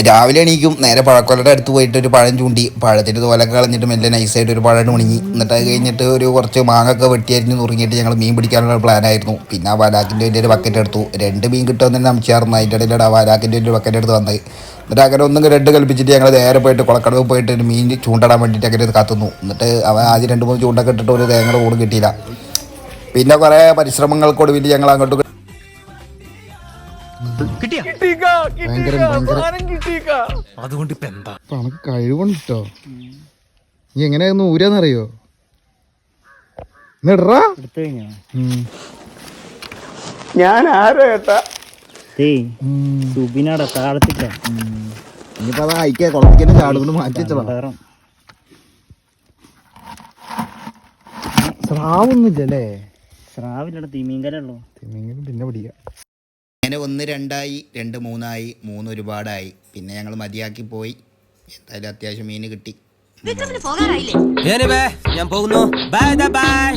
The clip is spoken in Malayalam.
രാവിലെ എണീക്കും, നേരെ പഴക്കൊലയുടെ അടുത്ത് പോയിട്ട് ഒരു പഴം ചൂണ്ടി പഴത്തിൻ്റെ തോലൊക്കെ കളഞ്ഞിട്ട് മെല്ലെ നൈസായിട്ട് ഒരു പഴം ഉണങ്ങി. എന്നിട്ട് അത് കഴിഞ്ഞിട്ട് ഒരു കുറച്ച് മാങ്ങൊക്കെ വെട്ടിയരിഞ്ഞ് നുറുങ്ങിയിട്ട് ഞങ്ങൾ മീൻ പിടിക്കാനുള്ള പ്ലാനായിരുന്നു. പിന്നെ ആ വലാക്കിൻ്റെ വലിയൊരു ബക്കറ്റ് എടുത്തു. 2 മീൻ കിട്ടുമെന്ന് തന്നെ നമിച്ചായിരുന്നു. അതിൻ്റെ ഇടയിലാണ് ആ വലാക്കിൻ്റെ വലിയൊരു ബക്കറ്റ് എടുത്ത് വന്നത്. എന്നിട്ട് അങ്ങനെ ഒന്നും 2 കൽപ്പിച്ചിട്ട് ഞങ്ങൾ നേരെ പോയിട്ട് കുളക്കടവ് പോയിട്ട് ഒരു മീൻ ചൂണ്ടിടാൻ വേണ്ടിയിട്ട് അങ്ങനെ കാത്തുന്നു. എന്നിട്ട് അവൻ ആദ്യം 2-3 ചൂണ്ടൊക്കെ ഇട്ടിട്ട് ഒരു തേങ്ങയുടെ കൂട് കിട്ടിയില്ല. പിന്നെ കുറേ പരിശ്രമങ്ങൾക്കൊടുവിൽ ഞങ്ങൾ അങ്ങോട്ട് അതുകൊണ്ട് ഇപ്പൊ എന്താ നമുക്ക് കഴിവുണ്ടോ? നീ എങ്ങനെയായിരുന്നു ഊരാന്നറിയോ? ഞാൻ ആരോ ഏട്ടാ സുബിനാടെ താഴത്തിട്ട ഇനിയിപ്പോ അത് അയക്കാ കുളത്തിക്കന്നെ ചാടുകൊണ്ട് മാറ്റി വെച്ചോളാം. സ്രാവൊന്നുമില്ലല്ലേ? സ്രാവില്ലട തിമീങ്കലുള്ളൂ. തിമീങ്കലം പിന്നെ പിടിക്കാം. അങ്ങനെ 1 2 ആയി, 2 3 ആയി, 3 ഒരുപാടായി. പിന്നെ ഞങ്ങൾ മതിയാക്കി പോയി. എന്തായാലും അത്യാവശ്യം മീൻ കിട്ടി. ഞാൻ പോകുന്നു. Bye bye.